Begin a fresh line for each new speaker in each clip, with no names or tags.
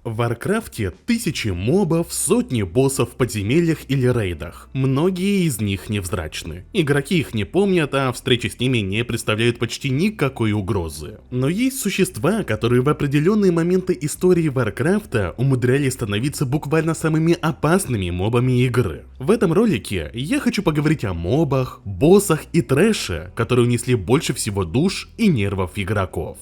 В Варкрафте тысячи мобов, сотни боссов в подземельях или рейдах. Многие из них невзрачны. Игроки их не помнят, а встречи с ними не представляют почти никакой угрозы. Но есть существа, которые в определенные моменты истории Варкрафта умудрялись становиться буквально самыми опасными мобами игры. В этом ролике я хочу поговорить о мобах, боссах и трэше, которые унесли больше всего душ и нервов игроков.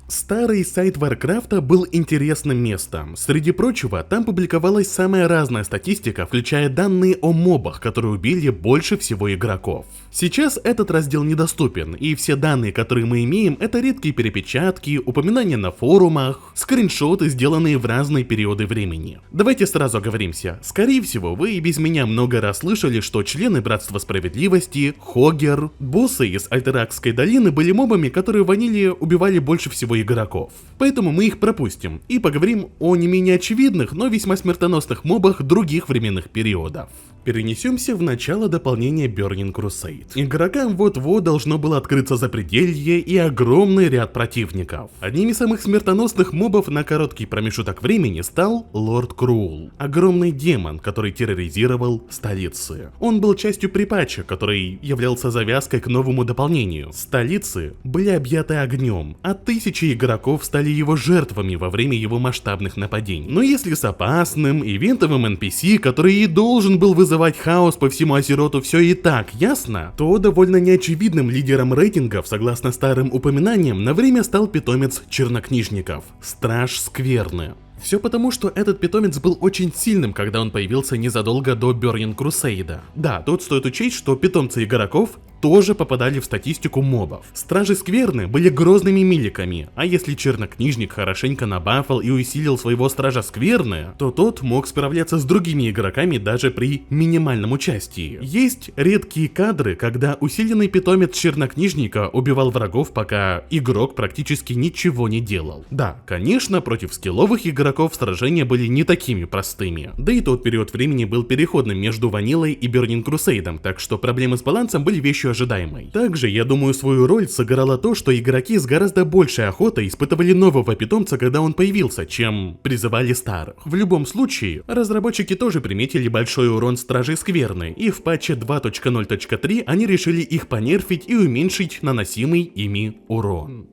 Старый сайт Варкрафта был интересным местом. Среди прочего, там публиковалась самая разная статистика, включая данные о мобах, которые убили больше всего игроков. Сейчас этот раздел недоступен, и все данные, которые мы имеем, это редкие перепечатки, упоминания на форумах, скриншоты, сделанные в разные периоды времени. Давайте сразу оговоримся. Скорее всего, вы и без меня много раз слышали, что члены Братства Справедливости, Хогер, боссы из Альтеракской долины были мобами, которые в ваниле убивали больше всего игроков. Поэтому мы их пропустим и поговорим о не менее очевидных, но весьма смертоносных мобах других временных периодов. Перенесемся в начало дополнения Burning Crusade. Игрокам вот-вот должно было открыться запределье и огромный ряд противников. Одним из самых смертоносных мобов на короткий промежуток времени стал Лорд Круул, огромный демон, который терроризировал столицы. Он был частью припатча, который являлся завязкой к новому дополнению. Столицы были объяты огнем, а тысячи игроков стали его жертвами во время его масштабных нападений. Но если с опасным ивентовым NPC, который и должен был вызывать хаос по всему Азероту, все и так ясно, то довольно неочевидным лидером рейтингов, согласно старым упоминаниям, на время стал питомец чернокнижников – Страж Скверны. Все потому, что этот питомец был очень сильным, когда он появился незадолго до Burning Crusade. Да, тут стоит учесть, что питомцы игроков тоже попадали в статистику мобов. Стражи Скверны были грозными миликами, а если чернокнижник хорошенько набафал и усилил своего Стража Скверны, то тот мог справляться с другими игроками даже при минимальном участии. Есть редкие кадры, когда усиленный питомец чернокнижника убивал врагов, пока игрок практически ничего не делал. Да, конечно, против скилловых игроков сражения были не такими простыми. Да и тот период времени был переходным между ванилой и Burning Crusade, так что проблемы с балансом были вещью ожидаемой. Также, я думаю, свою роль сыграло то, что игроки с гораздо большей охотой испытывали нового питомца, когда он появился, чем призывали старых. В любом случае, разработчики тоже приметили большой урон Стражей Скверны, и в патче 2.0.3 они решили их понерфить и уменьшить наносимый ими урон.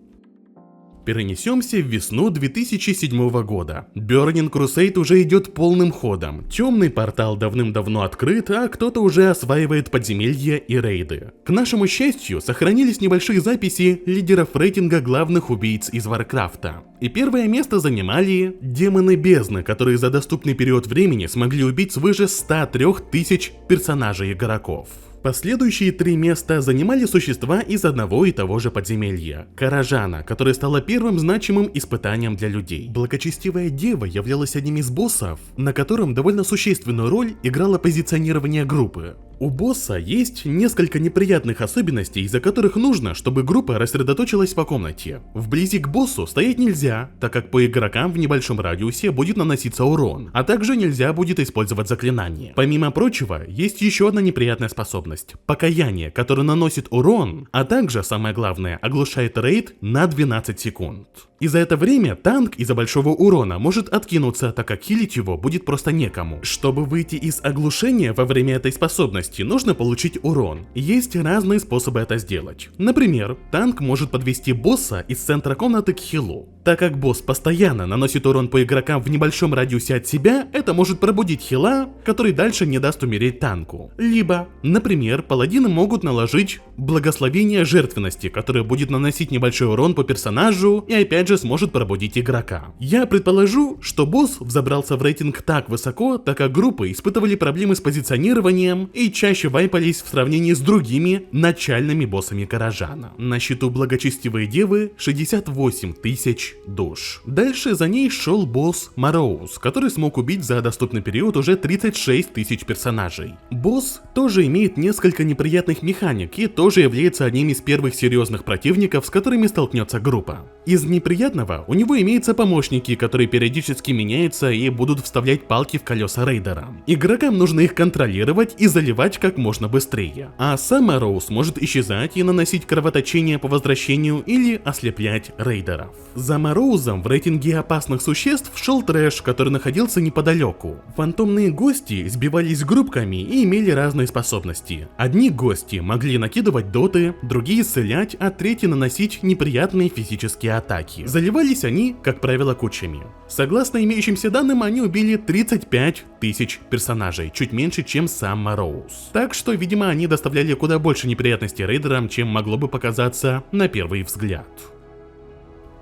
Перенесемся в весну 2007 года. Burning Crusade уже идет полным ходом. Темный портал давным-давно открыт, а кто-то уже осваивает подземелья и рейды. К нашему счастью, сохранились небольшие записи лидеров рейтинга главных убийц из Варкрафта. И первое место занимали демоны бездны, которые за доступный период времени смогли убить свыше 103 тысяч персонажей игроков. Последующие 3 места занимали существа из одного и того же подземелья – Каражана, которое стало первым значимым испытанием для людей. Благочестивая дева являлась одним из боссов, на котором довольно существенную роль играло позиционирование группы. У босса есть несколько неприятных особенностей, из-за которых нужно, чтобы группа рассредоточилась по комнате. Вблизи к боссу стоять нельзя, так как по игрокам в небольшом радиусе будет наноситься урон, а также нельзя будет использовать заклинания. Помимо прочего, есть еще одна неприятная способность – покаяние, которое наносит урон, а также, самое главное, оглушает рейд на 12 секунд. И за это время танк из-за большого урона может откинуться, так как хилить его будет просто некому. Чтобы выйти из оглушения во время этой способности, нужно получить урон. Есть разные способы это сделать. Например, танк может подвести босса из центра комнаты к хилу. Так как босс постоянно наносит урон по игрокам в небольшом радиусе от себя, это может пробудить хила, который дальше не даст умереть танку. Либо, например, паладины могут наложить благословение жертвенности, которое будет наносить небольшой урон по персонажу и опять же сможет пробудить игрока. Я предположу, что босс взобрался в рейтинг так высоко, так как группы испытывали проблемы с позиционированием и чаще вайпались в сравнении с другими начальными боссами Каражана. На счету благочестивой девы 68 тысяч душ. Дальше за ней шел босс Мороуз, который смог убить за доступный период уже 36 тысяч персонажей. Босс тоже имеет несколько неприятных механик и тоже является одним из первых серьезных противников, с которыми столкнется группа. Из неприятных приятного, у него имеются помощники, которые периодически меняются и будут вставлять палки в колеса рейдерам. Игрокам нужно их контролировать и заливать как можно быстрее. А сам Мороуз может исчезать и наносить кровоточение по возвращению или ослеплять рейдеров. За Мороузом в рейтинге опасных существ шел Трэш, который находился неподалеку. Фантомные гости сбивались группками и имели разные способности. Одни гости могли накидывать доты, другие исцелять, а третьи наносить неприятные физические атаки. Заливались они, как правило, кучами. Согласно имеющимся данным, они убили 35 тысяч персонажей, чуть меньше, чем сам Мороуз. Так что, видимо, они доставляли куда больше неприятностей рейдерам, чем могло бы показаться на первый взгляд.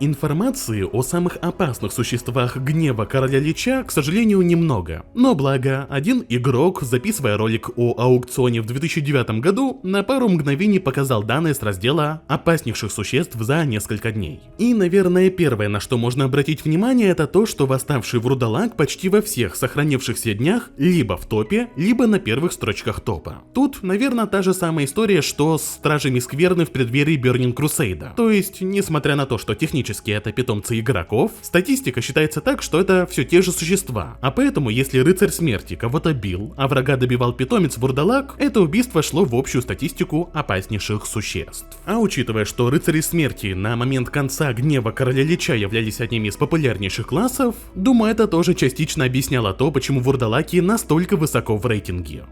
Информации о самых опасных существах гнева Короля Лича, к сожалению, немного. Но благо, один игрок, записывая ролик о аукционе в 2009 году, на пару мгновений показал данные с раздела опаснейших существ за несколько дней. И, наверное, первое, на что можно обратить внимание, это то, что восставший вурдалак почти во всех сохранившихся днях либо в топе, либо на первых строчках топа. Тут, наверное, та же самая история, что с Стражами Скверны в преддверии Burning Crusade. То есть, несмотря на то, что технически это питомцы игроков, статистика считается так, что это все те же существа. А поэтому, если Рыцарь Смерти кого-то бил, а врага добивал питомец вурдалак, это убийство шло в общую статистику опаснейших существ. А учитывая, что Рыцари Смерти на момент конца гнева Короля Лича являлись одними из популярнейших классов, думаю, это тоже частично объясняло то, почему вурдалаки настолько высоко в рейтинге.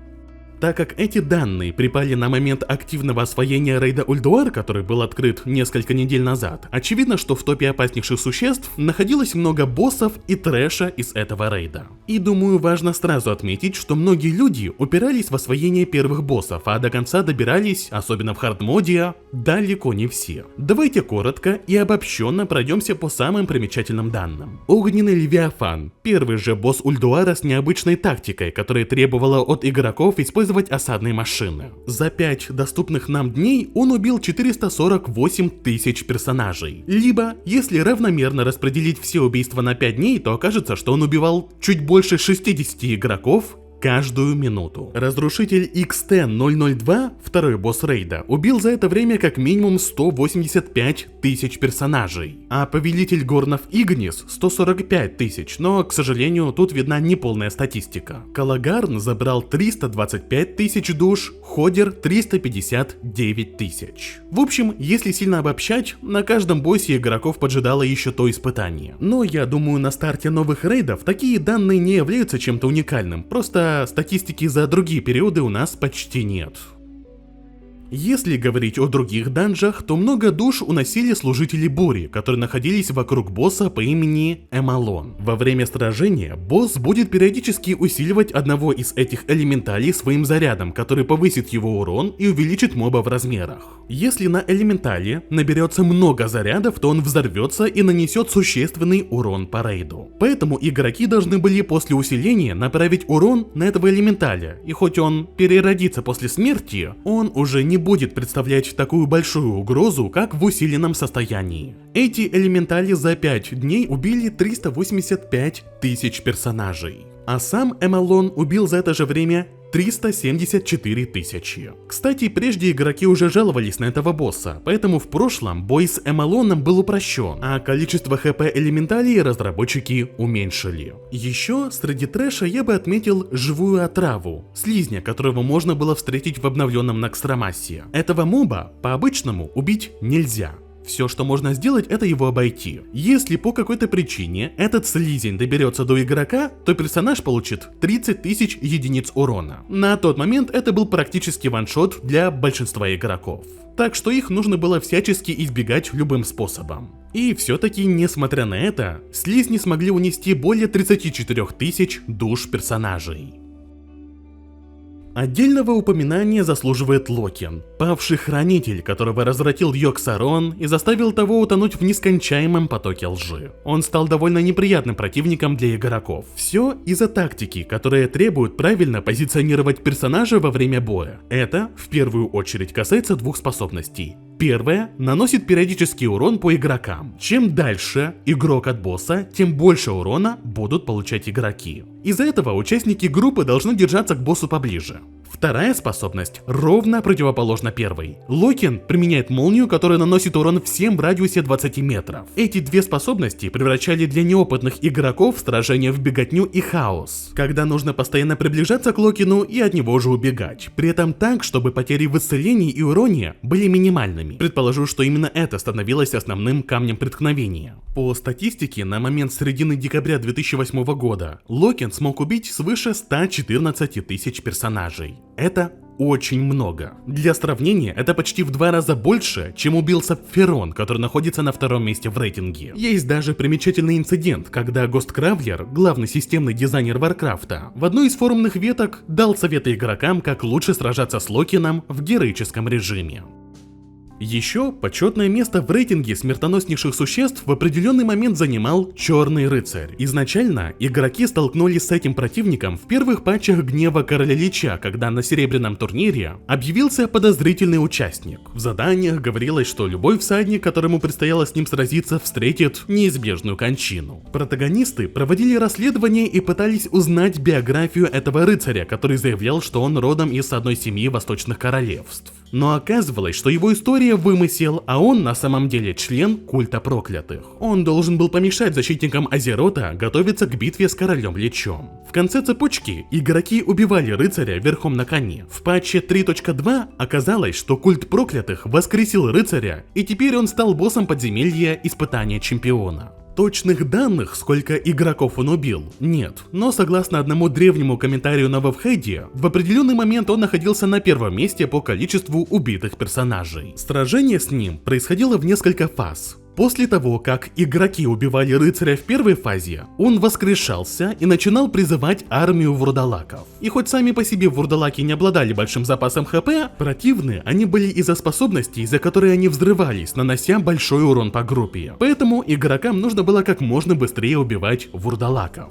Так как эти данные припали на момент активного освоения рейда Ульдуар, который был открыт несколько недель назад, очевидно, что в топе опаснейших существ находилось много боссов и трэша из этого рейда. И думаю, важно сразу отметить, что многие люди упирались в освоение первых боссов, а до конца добирались, особенно в хардмоде, далеко не все. Давайте коротко и обобщенно пройдемся по самым примечательным данным. Огненный Левиафан, первый же босс Ульдуара с необычной тактикой, которая требовала от игроков использовать осадные машины. За 5 доступных нам дней он убил 448 тысяч персонажей. Либо, если равномерно распределить все убийства на 5 дней, то окажется, что он убивал чуть больше 60 игроков каждую минуту. Разрушитель XT-002, второй босс рейда, убил за это время как минимум 185 тысяч персонажей, а Повелитель Горнов Игнис 145 тысяч, но, к сожалению, тут видна неполная статистика. Калагарн забрал 325 тысяч душ, Ходер 359 тысяч. В общем, если сильно обобщать, на каждом боссе игроков поджидало еще то испытание. Но я думаю, на старте новых рейдов такие данные не являются чем-то уникальным, просто статистики за другие периоды у нас почти нет. Если говорить о других данжах, то много душ уносили служители бури, которые находились вокруг босса по имени Эмалон. Во время сражения босс будет периодически усиливать одного из этих элементалей своим зарядом, который повысит его урон и увеличит моба в размерах. Если на элементале наберется много зарядов, то он взорвется и нанесет существенный урон по рейду. Поэтому игроки должны были после усиления направить урон на этого элементаля, и хоть он переродится после смерти, он уже не будет представлять такую большую угрозу, как в усиленном состоянии. Эти элементали за 5 дней убили 385 тысяч персонажей, а сам Эмалон убил за это же время 374 тысячи. Кстати, прежде игроки уже жаловались на этого босса, поэтому в прошлом бой с Эмалоном был упрощен, а количество хп элементалей разработчики уменьшили. Еще среди трэша я бы отметил живую отраву, слизня, которого можно было встретить в обновленном Накстромассе. Этого моба по-обычному убить нельзя. Все, что можно сделать, это его обойти. Если по какой-то причине этот слизень доберется до игрока, то персонаж получит 30 тысяч единиц урона. На тот момент это был практически ваншот для большинства игроков. Так что их нужно было всячески избегать любым способом. И все-таки, несмотря на это, слизни смогли унести более 34 тысяч душ персонажей. Отдельного упоминания заслуживает Локин, павший хранитель, которого развратил Йоксарон и заставил того утонуть в нескончаемом потоке лжи. Он стал довольно неприятным противником для игроков. Все из-за тактики, которая требует правильно позиционировать персонажа во время боя. Это, в первую очередь, касается двух способностей. Первое наносит периодический урон по игрокам. Чем дальше игрок от босса, тем больше урона будут получать игроки. Из-за этого участники группы должны держаться к боссу поближе. Вторая способность ровно противоположна первой. Локин применяет молнию, которая наносит урон всем в радиусе 20 метров. Эти две способности превращали для неопытных игроков сражения в беготню и хаос, когда нужно постоянно приближаться к Локину и от него же убегать. При этом так, чтобы потери в исцелении и уроне были минимальными. Предположу, что именно это становилось основным камнем преткновения. По статистике, на момент середины декабря 2008 года Локин смог убить свыше 114 тысяч персонажей. Это очень много. Для сравнения, это почти в 2 раза больше, чем убил Сапфирон, который находится на втором месте в рейтинге. Есть даже примечательный инцидент, когда Гост Кравлер, главный системный дизайнер Варкрафта, в одной из форумных веток дал советы игрокам, как лучше сражаться с Локином в героическом режиме. Еще почетное место в рейтинге смертоноснейших существ в определенный момент занимал Черный Рыцарь. Изначально игроки столкнулись с этим противником в первых патчах Гнева Короля Лича, когда на серебряном турнире объявился подозрительный участник. В заданиях говорилось, что любой всадник, которому предстояло с ним сразиться, встретит неизбежную кончину. Протагонисты проводили расследование и пытались узнать биографию этого рыцаря, который заявлял, что он родом из одной семьи восточных королевств. Но оказывалось, что его история вымысел, а он на самом деле член культа проклятых. Он должен был помешать защитникам Азерота готовиться к битве с королем Личом. В конце цепочки игроки убивали рыцаря верхом на коне. В патче 3.2 оказалось, что культ проклятых воскресил рыцаря, и теперь он стал боссом подземелья Испытания Чемпиона. Точных данных, сколько игроков он убил, нет, но согласно одному древнему комментарию на Вовхеде, в определенный момент он находился на первом месте по количеству убитых персонажей. Сражение с ним происходило в несколько фаз. После того, как игроки убивали рыцаря в первой фазе, он воскрешался и начинал призывать армию вурдалаков. И хоть сами по себе вурдалаки не обладали большим запасом хп, противны они были из-за способностей, за которые они взрывались, нанося большой урон по группе. Поэтому игрокам нужно было как можно быстрее убивать вурдалаков.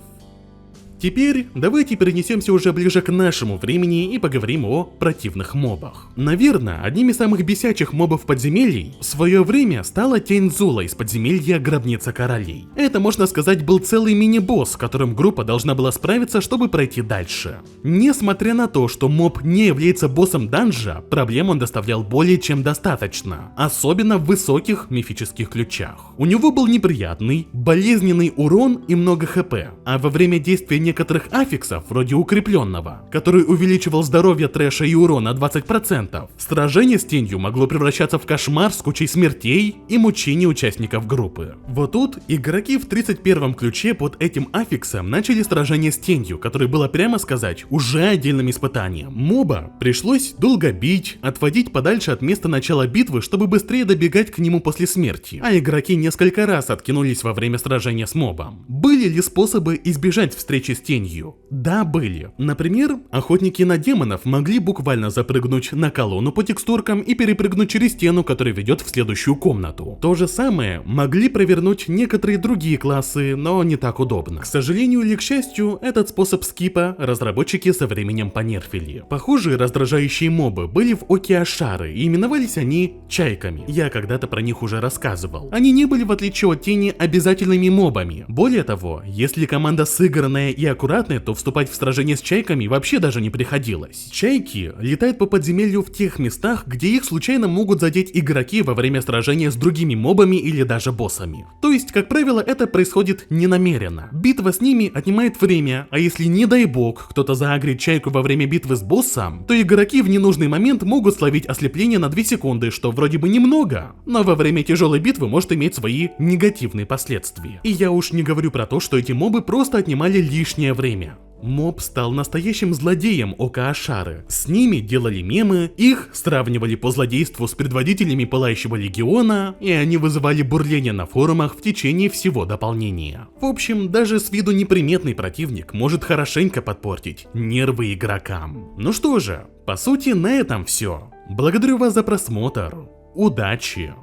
Теперь давайте перенесемся уже ближе к нашему времени и поговорим о противных мобах. Наверное, одним из самых бесячих мобов подземелий в свое время стала Тень Зула из подземелья Гробница Королей. Это, можно сказать, был целый мини-босс, с которым группа должна была справиться, чтобы пройти дальше. Несмотря на то, что моб не является боссом данжа, проблем он доставлял более чем достаточно, особенно в высоких мифических ключах. У него был неприятный, болезненный урон и много хп, а во время действия некоторых аффиксов, вроде укрепленного, который увеличивал здоровье трэша и урон на 20%, сражение с тенью могло превращаться в кошмар с кучей смертей и мучений участников группы. Вот тут игроки в 31-м ключе под этим аффиксом начали сражение с тенью, которое было, прямо сказать, уже отдельным испытанием. Моба пришлось долго бить, отводить подальше от места начала битвы, чтобы быстрее добегать к нему после смерти, а игроки несколько раз откинулись во время сражения с мобом. Были ли способы избежать встречи с тенью? Да, были. Например, охотники на демонов могли буквально запрыгнуть на колонну по текстуркам и перепрыгнуть через стену, которая ведет в следующую комнату. То же самое могли провернуть некоторые другие классы, но не так удобно. К сожалению или к счастью, этот способ скипа разработчики со временем понерфили. Похожие раздражающие мобы были в Оке Ашары, и именовались они чайками. Я когда-то про них уже рассказывал. Они не были, в отличие от тени, обязательными мобами. Более того, если команда сыгранная и аккуратная, то вступать в сражение с чайками вообще даже не приходилось. Чайки летают по подземелью в тех местах, где их случайно могут задеть игроки во время сражения с другими мобами или даже боссами. То есть, как правило, это происходит ненамеренно. Битва с ними отнимает время, а если, не дай бог, кто-то заагрит чайку во время битвы с боссом, то игроки в ненужный момент могут словить ослепление на 2 секунды, что вроде бы немного, но во время тяжелой битвы может иметь свои негативные последствия. И я уж не говорю про то, что эти мобы просто отнимали лишнее время. Моб стал настоящим злодеем Ока Ашары. С ними делали мемы, их сравнивали по злодейству с предводителями Пылающего Легиона, и они вызывали бурление на форумах в течение всего дополнения. В общем, даже с виду неприметный противник может хорошенько подпортить нервы игрокам. Ну что же, по сути, на этом все. Благодарю вас за просмотр. Удачи!